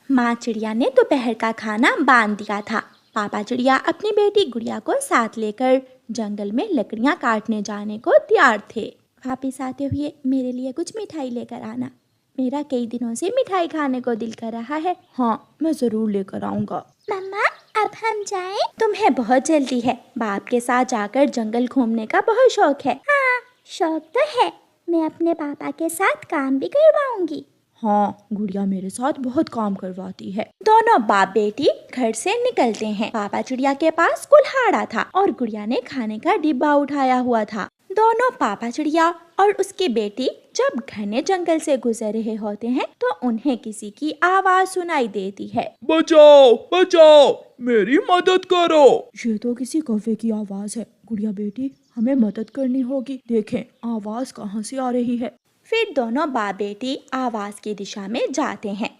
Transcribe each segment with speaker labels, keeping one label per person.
Speaker 1: माँ चिड़िया ने दोपहर का खाना बांध दिया था। पापा चिड़िया अपनी बेटी गुड़िया को साथ लेकर जंगल में लकड़ियाँ काटने जाने को तैयार थे। वापिस आते हुए मेरे लिए कुछ मिठाई लेकर आना, मेरा कई दिनों से मिठाई खाने को दिल कर रहा है।
Speaker 2: हाँ, मैं जरूर लेकर आऊँगा।
Speaker 1: मम्मा, अब हम जाएं? तुम्हें बहुत जल्दी है, बाप के साथ जाकर जंगल घूमने का बहुत शौक है। हाँ, शौक तो है, मैं अपने पापा के साथ काम भी करवाऊंगी।
Speaker 2: हाँ, गुड़िया मेरे साथ बहुत काम करवाती है।
Speaker 1: दोनों बाप बेटी घर से निकलते हैं। पापा चिड़िया के पास कुल्हाड़ा था और गुड़िया ने खाने का डिब्बा उठाया हुआ था। दोनों पापा चिड़िया और उसकी बेटी जब घने जंगल से गुजर रहे होते हैं तो उन्हें किसी की आवाज सुनाई देती है।
Speaker 3: बचाओ बचाओ, मेरी मदद करो।
Speaker 2: ये तो किसी कौवे की आवाज है। गुड़िया बेटी, हमें मदद करनी होगी। देखें आवाज कहाँ से आ रही है।
Speaker 1: फिर दोनों बाप बेटी आवाज की दिशा में जाते हैं।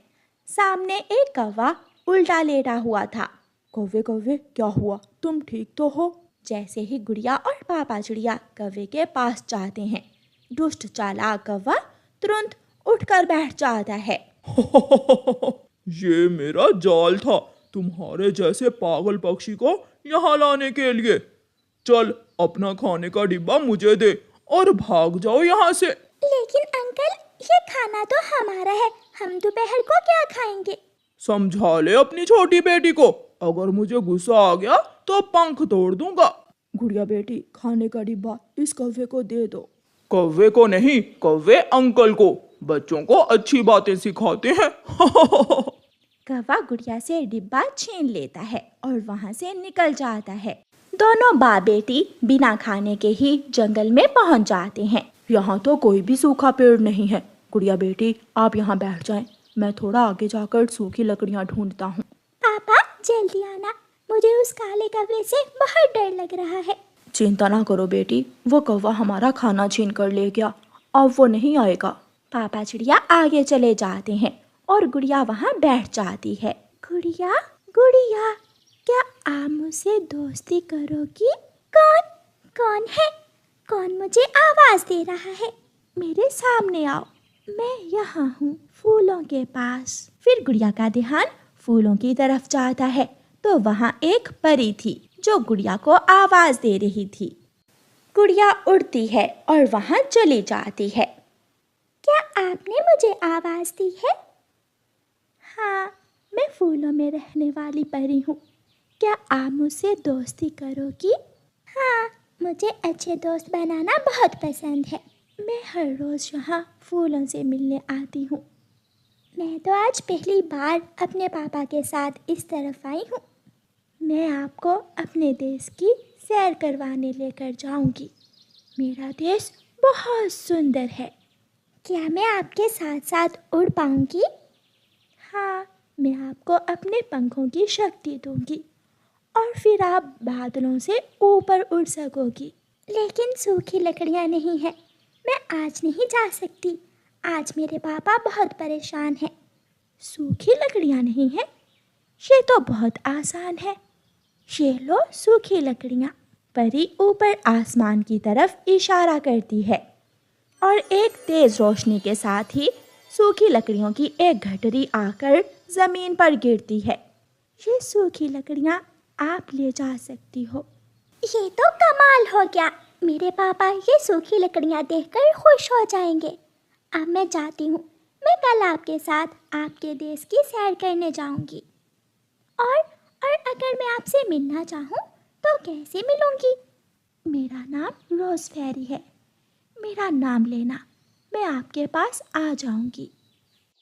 Speaker 1: सामने एक कौवा उल्टा लेटा हुआ था।
Speaker 2: कौवे कौवे, क्या हुआ? तुम ठीक तो हो?
Speaker 1: जैसे ही गुड़िया और पापा चिड़िया कौवे के पास जाते हैं, दुष्ट चालाक कौवा तुरंत उठकर बैठ जाता है।
Speaker 3: ये मेरा जाल था, तुम्हारे जैसे पागल पक्षी को यहाँ लाने के लिए। चल, अपना खाने का डिब्बा मुझे दे और भाग जाओ यहाँ से।
Speaker 1: लेकिन अंकल, ये खाना तो हमारा है, हम दोपहर को क्या खाएंगे?
Speaker 3: समझा ले अपनी छोटी बेटी को, अगर मुझे गुस्सा आ गया तो पंख तोड़ दूंगा।
Speaker 2: गुड़िया बेटी, खाने का डिब्बा इस कौवे को दे दो।
Speaker 3: कौवे को नहीं, कौवे अंकल को। बच्चों को अच्छी बातें सिखाते हैं।
Speaker 1: कौवा गुड़िया से डिब्बा छीन लेता है और वहाँ से निकल जाता है। दोनों बाप बेटी बिना खाने के ही जंगल में पहुँच जाते हैं।
Speaker 2: यहाँ तो कोई भी सूखा पेड़ नहीं है। गुड़िया बेटी, आप यहाँ बैठ जाएं, मैं थोड़ा आगे जाकर सूखी लकड़ियाँ ढूंढता हूँ।
Speaker 1: पापा, जल्दी आना, मुझे उस काले कौवे से बहुत डर लग रहा है।
Speaker 2: चिंता ना करो बेटी, वो कौवा हमारा खाना छीन कर ले गया, अब वो नहीं आएगा।
Speaker 1: पापा चिड़िया आगे चले जाते हैं और गुड़िया वहाँ बैठ जाती है। गुड़िया, गुड़िया, क्या आप मुझसे दोस्ती करोगी? कौन कौन है? कौन मुझे आवाज दे रहा है? मेरे सामने आओ, मैं यहाँ हूँ, फूलों के पास। फिर गुड़िया का ध्यान फूलों की तरफ जाता है तो वहाँ एक परी थी जो गुड़िया को आवाज दे रही थी। गुड़िया उड़ती है और वहाँ चली जाती है। क्या आपने मुझे आवाज दी है? हाँ, मैं फूलों में रहने वाली परी हूँ। क्या आप मुझसे दोस्ती करोगी? हाँ, मुझे अच्छे दोस्त बनाना बहुत पसंद है। मैं हर रोज़ यहाँ फूलों से मिलने आती हूँ। मैं तो आज पहली बार अपने पापा के साथ इस तरफ आई हूँ। मैं आपको अपने देश की सैर करवाने लेकर जाऊँगी। मेरा देश बहुत सुंदर है। क्या मैं आपके साथ साथ उड़ पाऊँगी? हाँ, मैं आपको अपने पंखों की शक्ति दूँगी और फिर आप बादलों से ऊपर उड़ सकोगी। लेकिन सूखी लकड़ियाँ नहीं हैं, मैं आज नहीं जा सकती। आज मेरे पापा बहुत परेशान हैं। सूखी लकड़ियाँ नहीं हैं? ये तो बहुत आसान है। ये लो सूखी लकड़ियाँ। परी ऊपर आसमान की तरफ इशारा करती है और एक तेज रोशनी के साथ ही सूखी लकड़ियों की एक गठरी आकर जमीन पर गिरती है। ये सूखी लकड़ियाँ आप ले जा सकती हो। ये तो कमाल हो गया। मेरे पापा ये सूखी लकड़ियाँ देखकर खुश हो जाएंगे। अब मैं जाती हूँ। मैं कल आपके साथ आपके देश की सैर करने जाऊँगी। और अगर मैं आपसे मिलना चाहूँ तो कैसे मिलूँगी? मेरा नाम रोज़ फेरी है। मेरा नाम लेना, मैं आपके पास आ जाऊँगी।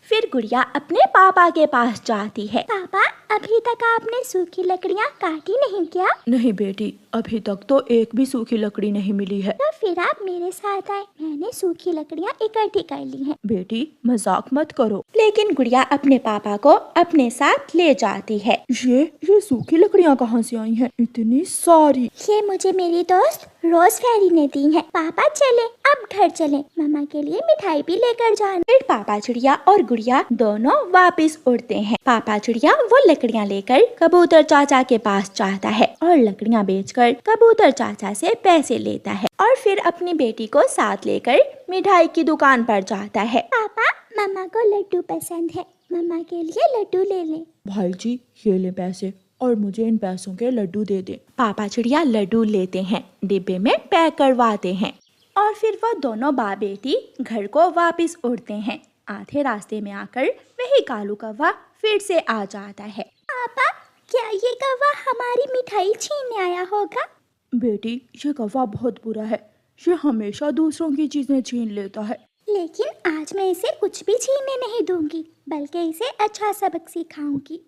Speaker 1: फिर गुड़िया अपने पापा के पास जाती है। पापा, अभी तक आपने सूखी लकड़ियाँ काटी नहीं क्या?
Speaker 2: नहीं बेटी, अभी तक तो एक भी सूखी लकड़ी नहीं मिली है।
Speaker 1: तो फिर आप मेरे साथ आए, मैंने सूखी लकड़ियाँ इकट्ठी कर ली हैं।
Speaker 2: बेटी, मजाक मत करो।
Speaker 1: लेकिन गुड़िया अपने पापा को अपने साथ ले जाती है।
Speaker 2: ये सूखी लकड़ियाँ कहाँ से आई हैं? इतनी सारी।
Speaker 1: ये मुझे मेरी दोस्त रोज फेरी ने दी है। पापा चले, अब घर चले, मम्मा के लिए मिठाई भी लेकर जाना। फिर पापा चिड़िया और गुड़िया दोनों वापस उड़ते हैं। पापा चिड़िया वो लकड़ियाँ लेकर कबूतर चाचा के पास जाता है और लकड़ियाँ बेचकर कबूतर चाचा से पैसे लेता है और फिर अपनी बेटी को साथ लेकर मिठाई की दुकान पर जाता है। पापा, मम्मा को लड्डू पसंद है, मम्मा के लिए लड्डू ले लें।
Speaker 2: भाई जी ये ले पैसे और मुझे इन पैसों के लड्डू दे दे।
Speaker 1: पापा चिड़िया लड्डू लेते हैं, डिब्बे में पैक करवाते हैं और फिर वो दोनों बाप बेटी घर को वापस उड़ते हैं। आधे रास्ते में आकर वही कालू कौवा फिर से आ जाता है। पापा, क्या ये कौवा हमारी मिठाई छीनने आया होगा?
Speaker 2: बेटी ये कौवा बहुत बुरा है, ये हमेशा दूसरों की चीजें छीन लेता है।
Speaker 1: लेकिन आज मैं इसे कुछ भी छीनने नहीं दूंगी, बल्कि इसे अच्छा सबक सिखाऊंगी।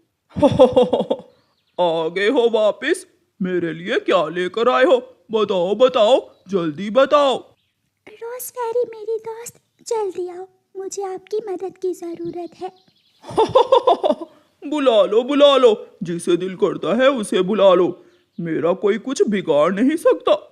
Speaker 3: आ गए हो वापस? मेरे लिए क्या लेकर आए हो? बताओ बताओ, जल्दी बताओ।
Speaker 1: रोज फेरी मेरी दोस्त, जल्दी आओ, मुझे आपकी मदद की जरूरत है।
Speaker 3: बुला लो, जिसे दिल करता है उसे बुला लो, मेरा कोई कुछ बिगाड़ नहीं सकता।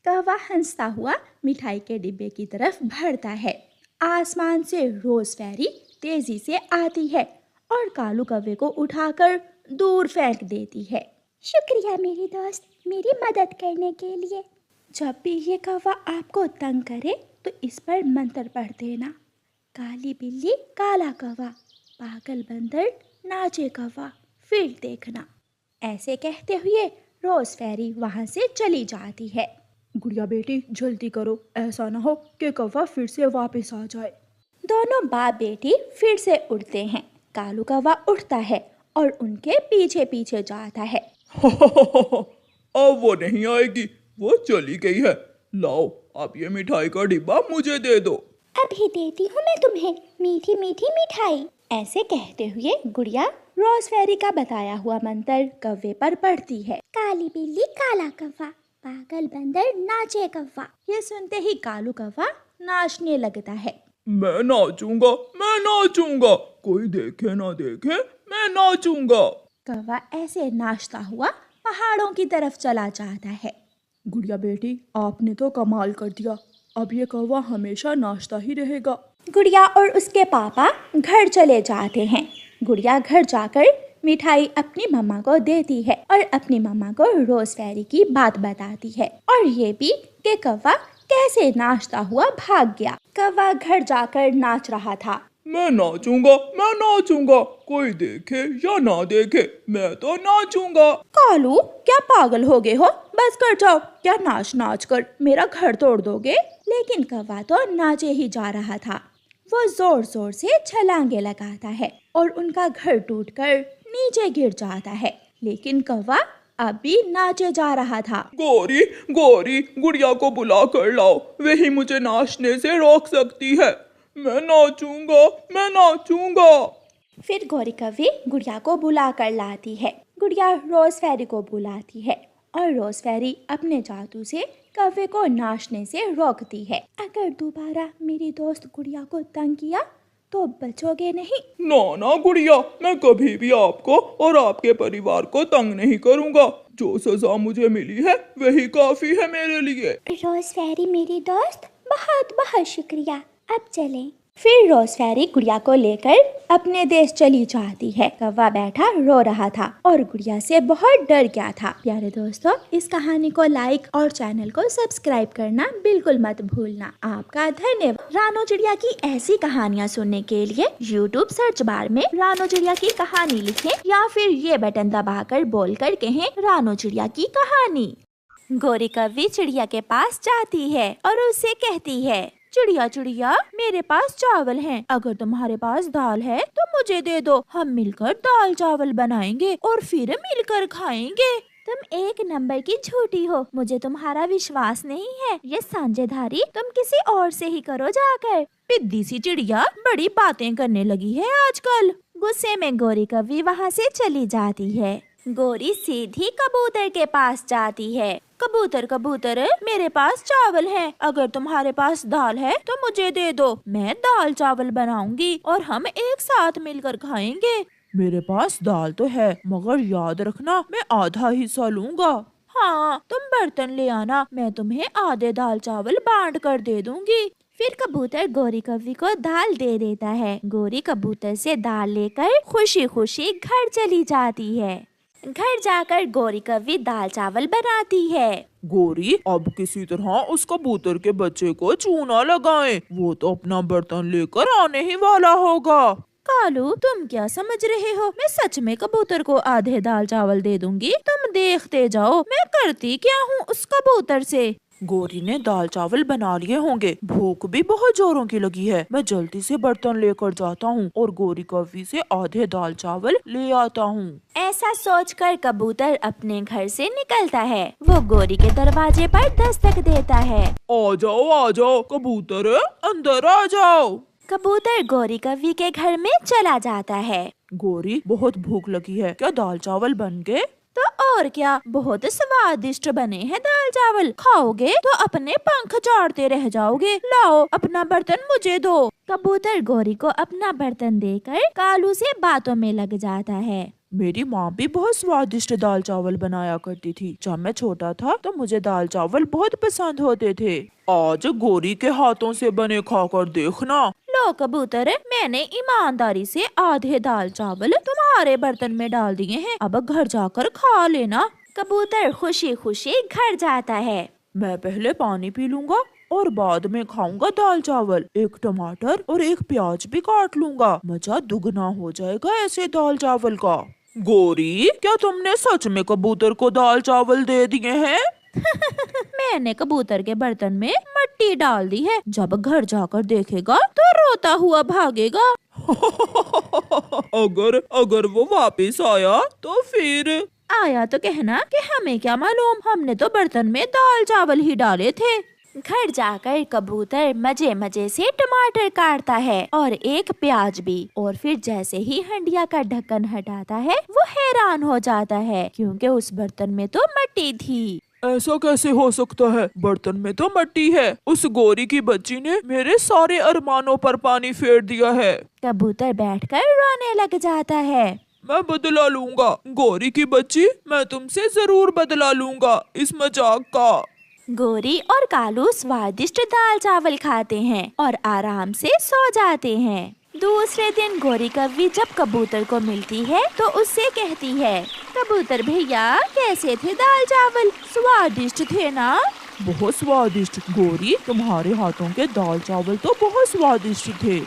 Speaker 1: कौवा हंसता हुआ मिठाई के डिब्बे की तरफ बढ़ता है। आसमान से रोज फेरी तेजी से आती है और कालू कौवे को उठाकर दूर फेंक देती है। शुक्रिया मेरी दोस्त, मेरी मदद करने के लिए। जब भी ये कौवा आपको तंग करे तो इस पर मंत्र पढ़ देना। काली बिल्ली काला कौवा, पागल बंदर नाचे कौवा, फिर देखना। ऐसे कहते हुए रोज फेरी वहां से चली जाती है।
Speaker 2: गुड़िया बेटी जल्दी करो, ऐसा ना हो कि कौवा फिर से वापस आ जाए।
Speaker 1: दोनों बाप बेटी फिर से उड़ते हैं। कालू कौवा उठता है और उनके पीछे पीछे जाता है।
Speaker 3: अब वो नहीं आएगी, वो चली गई है। लाओ, अब ये मिठाई का डिब्बा मुझे दे दो।
Speaker 1: अभी देती हूँ मैं तुम्हें मीठी मीठी मिठाई। ऐसे कहते हुए गुड़िया रोज फेरी का बताया हुआ मंत्र कौवे पर पढ़ती है। काली बिल्ली काला कौवा, पागल बंदर नाचे कौवा। ये सुनते ही कालू कौवा नाचने लगता है।
Speaker 3: मैं नाचूंगा, कोई देखे ना देखे, मैं नाचूंगा।
Speaker 1: कौवा ऐसे नाचता हुआ पहाड़ों की तरफ चला जाता है।
Speaker 2: गुड़िया बेटी आपने तो कमाल कर दिया, अब ये कौवा हमेशा नाचता ही रहेगा।
Speaker 1: गुड़िया और उसके पापा घर चले जाते हैं। गुड़िया घर जाकर मिठाई अपनी मम्मा को देती है और अपनी मम्मा को रोज फेरी की बात बताती है और ये भी कि कौवा कैसे नाचता हुआ भाग गया। कौवा घर जाकर नाच रहा था।
Speaker 3: मैं नाचूंगा, कोई देखे या ना देखे, मैं तो नाचूंगा।
Speaker 1: कालू, क्या पागल हो गए हो? बस कर जाओ, क्या नाच नाच कर मेरा घर तोड़ दोगे? लेकिन कौवा तो नाचे ही जा रहा था। वो जोर जोर से छलांगे लगाता है और उनका घर टूटकर नीचे गिर जाता है। लेकिन कौवा अब भी नाचे जा रहा था।
Speaker 3: गौरी, गुड़िया को बुला कर लाओ, वही मुझे नाचने से रोक सकती है। मैं नाचूंगा।
Speaker 1: फिर गौरी कौवी गुड़िया को बुला कर लाती है। गुड़िया रोज फेरी को बुलाती है और रोज फेरी अपने जादू से कौवे को नाचने से रोकती है। अगर दोबारा मेरी दोस्त गुड़िया को तंग किया तो बचोगे नहीं।
Speaker 3: ना गुड़िया, मैं कभी भी आपको और आपके परिवार को तंग नहीं करूंगा। जो सजा मुझे मिली है वही काफी है मेरे लिए।
Speaker 1: रोज फेरी मेरी दोस्त, बहुत बहुत शुक्रिया। अब चलें। फिर रोज फेरी गुड़िया को लेकर अपने देश चली जाती है। कौवा बैठा रो रहा था और गुड़िया से बहुत डर गया था। प्यारे दोस्तों, इस कहानी को लाइक और चैनल को सब्सक्राइब करना बिल्कुल मत भूलना। आपका धन्यवाद। रानो चिड़िया की ऐसी कहानियाँ सुनने के लिए YouTube सर्च बार में रानो चिड़िया की कहानी लिखें या फिर ये बटन दबाकर बोलकर कहें रानो चिड़िया की कहानी। गौरी कौवी चिड़िया के पास जाती है और उससे कहती है, चिड़िया चिड़िया, मेरे पास चावल हैं। अगर तुम्हारे पास दाल है तो मुझे दे दो, हम मिलकर दाल चावल बनाएंगे और फिर मिलकर खाएंगे। तुम एक नंबर की झूठी हो, मुझे तुम्हारा विश्वास नहीं है। ये साझेदारी तुम किसी और से ही करो जाकर। पिद्दी सी चिड़िया बड़ी बातें करने लगी है आजकल। गुस्से में गौरी कौवी वहाँ से चली जाती है। गौरी सीधी कबूतर के पास जाती है। कबूतर कबूतर, मेरे पास चावल है, अगर तुम्हारे पास दाल है तो मुझे दे दो, मैं दाल चावल बनाऊंगी और हम एक साथ मिलकर खाएंगे।
Speaker 2: मेरे पास दाल तो है, मगर याद रखना मैं आधा हिस्सा लूंगा।
Speaker 1: हाँ, तुम बर्तन ले आना, मैं तुम्हें आधे दाल चावल बांट कर दे दूंगी। फिर कबूतर गौरी कौवी को दाल दे देता है। गौरी कबूतर से दाल लेकर खुशी खुशी घर चली जाती है। घर जाकर गौरी कौवी दाल चावल बनाती है।
Speaker 3: गौरी, अब किसी तरह उस कबूतर के बच्चे को चूना लगाएं, वो तो अपना बर्तन लेकर आने ही वाला होगा।
Speaker 4: कालू, तुम क्या समझ रहे हो? मैं सच में कबूतर को आधे दाल चावल दे दूंगी। तुम देखते जाओ मैं करती क्या हूँ उस कबूतर से।
Speaker 2: गौरी ने दाल चावल बना लिए होंगे, भूख भी बहुत जोरों की लगी है। मैं जल्दी से बर्तन लेकर जाता हूँ और गौरी कव्वी से आधे दाल चावल ले आता हूँ।
Speaker 1: ऐसा सोचकर कबूतर अपने घर से निकलता है। वो गौरी के दरवाजे पर दस्तक देता है।
Speaker 3: आ जाओ कबूतर, अंदर आ जाओ।
Speaker 1: कबूतर गौरी कव्वी के घर में चला जाता है।
Speaker 2: गौरी, बहुत भूख लगी है, क्या दाल चावल बन गए?
Speaker 4: तो और क्या, बहुत स्वादिष्ट बने हैं दाल चावल। खाओगे तो अपने पंख चाटते रह जाओगे। लाओ अपना बर्तन मुझे दो।
Speaker 1: कबूतर गौरी को अपना बर्तन देकर कालू से बातों में लग जाता है।
Speaker 2: मेरी माँ भी बहुत स्वादिष्ट दाल चावल बनाया करती थी। जब मैं छोटा था तो मुझे दाल चावल बहुत पसंद होते थे। आज गौरी के हाथों से बने खाकर देखना।
Speaker 4: लो कबूतर, मैंने ईमानदारी से आधे दाल चावल तुम्हारे बर्तन में डाल दिए हैं। अब घर जाकर खा लेना।
Speaker 1: कबूतर खुशी खुशी घर जाता है।
Speaker 2: मैं पहले पानी पी लूंगा और बाद में खाऊंगा दाल चावल। एक टमाटर और एक प्याज भी काट लूंगा। मजा दुगना हो जाएगा ऐसे दाल चावल का। गौरी, क्या तुमने सच में कबूतर को दाल चावल दे दिए हैं?
Speaker 4: मैंने कबूतर के बर्तन में मिट्टी डाल दी है। जब घर जाकर देखेगा तो रोता हुआ भागेगा।
Speaker 3: अगर वो वापस आया तो फिर?
Speaker 4: आया तो कहना कि हमें क्या मालूम, हमने तो बर्तन में दाल चावल ही डाले थे।
Speaker 1: घर जाकर कबूतर मजे मजे से टमाटर काटता है और एक प्याज भी। और फिर जैसे ही हंडिया का ढक्कन हटाता है वो हैरान हो जाता है, क्योंकि उस बर्तन में तो मिट्टी थी।
Speaker 3: ऐसा कैसे हो सकता है? बर्तन में तो मिट्टी है। उस गौरी की बच्ची ने मेरे सारे अरमानों पर पानी फेर दिया है।
Speaker 1: कबूतर बैठकर रोने लग जाता है।
Speaker 3: मैं बदला लूंगा गौरी की बच्ची, मैं तुमसे जरूर बदला लूंगा इस मजाक का।
Speaker 1: गौरी और कालू स्वादिष्ट दाल चावल खाते हैं और आराम से सो जाते हैं। दूसरे दिन गौरी कव्वी जब कबूतर को मिलती है तो उससे कहती है,
Speaker 4: कबूतर भैया, कैसे थे दाल चावल? स्वादिष्ट थे ना?
Speaker 2: बहुत स्वादिष्ट। गौरी, तुम्हारे हाथों के दाल चावल तो बहुत स्वादिष्ट थे।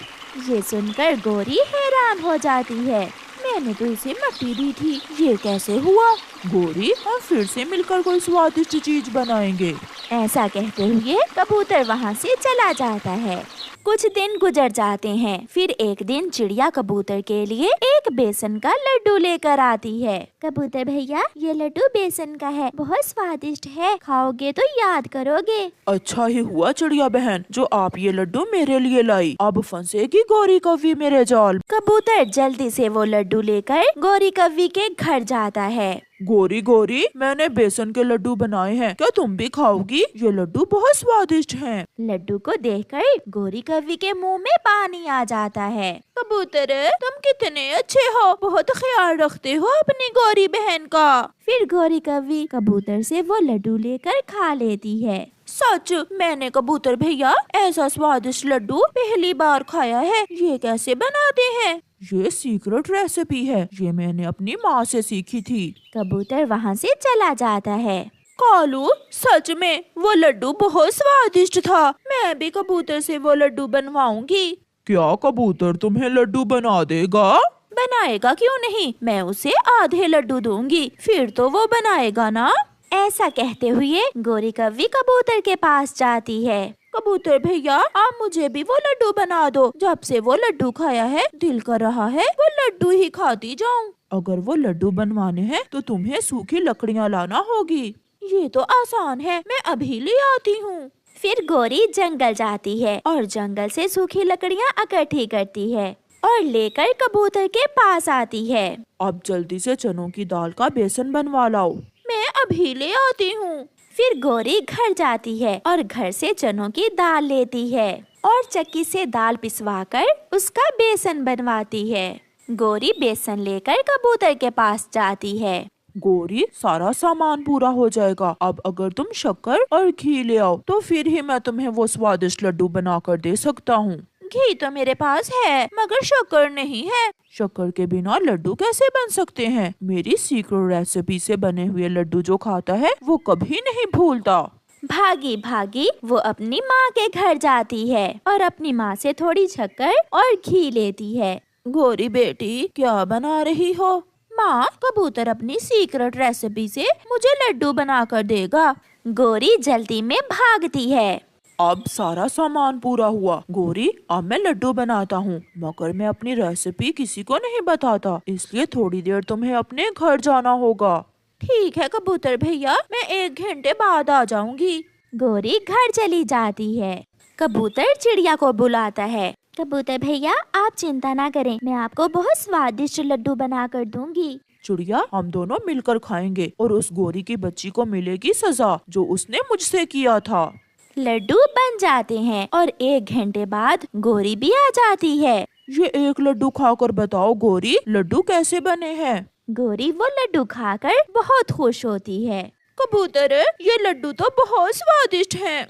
Speaker 1: ये सुनकर गौरी हैरान हो जाती है।
Speaker 4: मैंने तो इसे मिट्टी दी थी, ये कैसे हुआ?
Speaker 2: गौरी, हम फिर से मिलकर कोई स्वादिष्ट चीज बनाएंगे।
Speaker 1: ऐसा कहते हुए कबूतर वहाँ से चला जाता है। कुछ दिन गुजर जाते हैं। फिर एक दिन चिड़िया कबूतर के लिए एक बेसन का लड्डू लेकर आती है। कबूतर भैया, ये लड्डू बेसन का है, बहुत स्वादिष्ट है, खाओगे तो याद करोगे।
Speaker 2: अच्छा ही हुआ चिड़िया बहन जो आप ये लड्डू मेरे लिए लाई। अब फंसेगी गौरी कव्वी मेरे जाल।
Speaker 1: कबूतर जल्दी से वो लड्डू लेकर गौरी कव्वी के घर जाता है।
Speaker 2: गौरी, मैंने बेसन के लड्डू बनाए हैं, क्या तुम भी खाओगी? ये लड्डू बहुत स्वादिष्ट हैं।
Speaker 1: लड्डू को देखकर गौरी कव्वी के मुंह में पानी आ जाता है।
Speaker 4: कबूतर, तुम कितने अच्छे हो, बहुत ख्याल रखते हो अपनी गौरी बहन का।
Speaker 1: फिर गौरी कव्वी कबूतर से वो लड्डू लेकर खा लेती है।
Speaker 4: सच, मैंने कबूतर भैया ऐसा स्वादिष्ट लड्डू पहली बार खाया है। ये कैसे बनाते हैं?
Speaker 2: ये सीक्रेट रेसिपी है, ये मैंने अपनी माँ से सीखी थी।
Speaker 1: कबूतर वहाँ से चला जाता है।
Speaker 4: कालू, सच में वो लड्डू बहुत स्वादिष्ट था। मैं भी कबूतर से वो लड्डू बनवाऊंगी।
Speaker 3: क्या कबूतर तुम्हें लड्डू बना देगा?
Speaker 4: बनाएगा क्यों नहीं, मैं उसे आधे लड्डू दूंगी, फिर तो वो बनाएगा ना।
Speaker 1: ऐसा कहते हुए गौरी कव्वी कबूतर के पास जाती है।
Speaker 4: कबूतर भैया, आप मुझे भी वो लड्डू बना दो। जब से वो लड्डू खाया है दिल कर रहा है वो लड्डू ही खाती जाऊं।
Speaker 2: अगर वो लड्डू बनवाने हैं तो तुम्हें सूखी लकड़ियाँ लाना होगी।
Speaker 4: ये तो आसान है, मैं अभी ले आती हूँ।
Speaker 1: फिर गौरी जंगल जाती है और जंगल से सूखी लकड़ियाँ इकट्ठी करती है और लेकर कबूतर के पास आती है।
Speaker 2: अब जल्दी से चनों की दाल का बेसन बनवा लाओ।
Speaker 4: मैं अभी ले आती हूँ।
Speaker 1: फिर गौरी घर जाती है और घर से चनों की दाल लेती है और चक्की से दाल पिसवाकर उसका बेसन बनवाती है। गौरी बेसन लेकर कबूतर के पास जाती है।
Speaker 2: गौरी, सारा सामान पूरा हो जाएगा। अब अगर तुम शक्कर और घी ले आओ तो फिर ही मैं तुम्हें वो स्वादिष्ट लड्डू बना कर दे सकता हूँ।
Speaker 4: घी तो मेरे पास है मगर शक्कर नहीं है।
Speaker 2: शक्कर के बिना लड्डू कैसे बन सकते हैं? मेरी सीक्रेट रेसिपी से बने हुए लड्डू जो खाता है वो कभी नहीं भूलता।
Speaker 1: भागी भागी वो अपनी माँ के घर जाती है और अपनी माँ से थोड़ी शक्कर और घी लेती है।
Speaker 4: गोरी बेटी क्या बना रही हो? माँ, कबूतर अपनी सीक्रेट रेसिपी से मुझे लड्डू बना कर देगा।
Speaker 1: गोरी जल्दी में भागती है।
Speaker 2: अब सारा सामान पूरा हुआ। गोरी, अब मैं लड्डू बनाता हूँ, मगर मैं अपनी रेसिपी किसी को नहीं बताता, इसलिए थोड़ी देर तुम्हें अपने घर जाना होगा।
Speaker 4: ठीक है कबूतर भैया, मैं 1 घंटे बाद आ जाऊंगी।
Speaker 1: गोरी घर चली जाती है। कबूतर चिड़िया को बुलाता है। कबूतर भैया, आप चिंता ना करें, मैं आपको बहुत स्वादिष्ट लड्डू बना कर दूंगी।
Speaker 2: चिड़िया, हम दोनों मिलकर खाएंगे और उस गोरी की बच्ची को मिलेगी सजा जो उसने मुझसे किया था।
Speaker 1: लड्डू बन जाते हैं और 1 घंटे बाद गोरी भी आ जाती है।
Speaker 2: ये एक लड्डू खाकर बताओ गोरी, लड्डू कैसे बने हैं?
Speaker 1: गोरी वो लड्डू खाकर बहुत खुश होती है।
Speaker 4: कबूतर, ये लड्डू तो बहुत स्वादिष्ट हैं।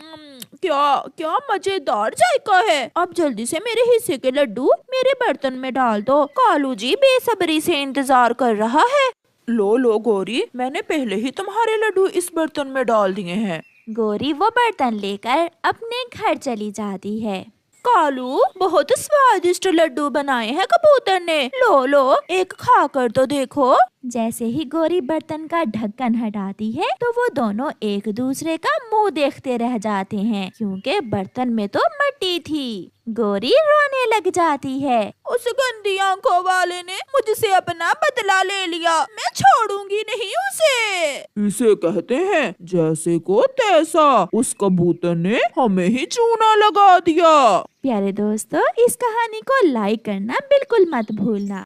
Speaker 4: क्या क्या मजेदार जायका है। अब जल्दी से मेरे हिस्से के लड्डू मेरे बर्तन में डाल दो। कालू जी बेसब्री से इंतजार कर रहा है।
Speaker 2: लो गोरी, मैंने पहले ही तुम्हारे लड्डू इस बर्तन में डाल दिए हैं।
Speaker 1: गोरी वो बर्तन लेकर अपने घर चली जाती है।
Speaker 4: कालू, बहुत स्वादिष्ट लड्डू बनाए हैं कबूतर ने। लो एक खाकर तो देखो।
Speaker 1: जैसे ही गोरी बर्तन का ढक्कन हटाती है तो वो दोनों एक दूसरे का मुंह देखते रह जाते हैं, क्योंकि बर्तन में तो मिट्टी थी। गोरी रोने लग जाती है।
Speaker 4: उस गंदी आंखों वाले ने मुझसे अपना बदला ले लिया, मैं छोड़ूंगी नहीं उसे।
Speaker 3: इसे कहते हैं जैसे को तैसा। उस कबूतर ने हमें ही चूना लगा दिया।
Speaker 1: प्यारे दोस्तों, इस कहानी को लाइक करना बिल्कुल मत भूलना।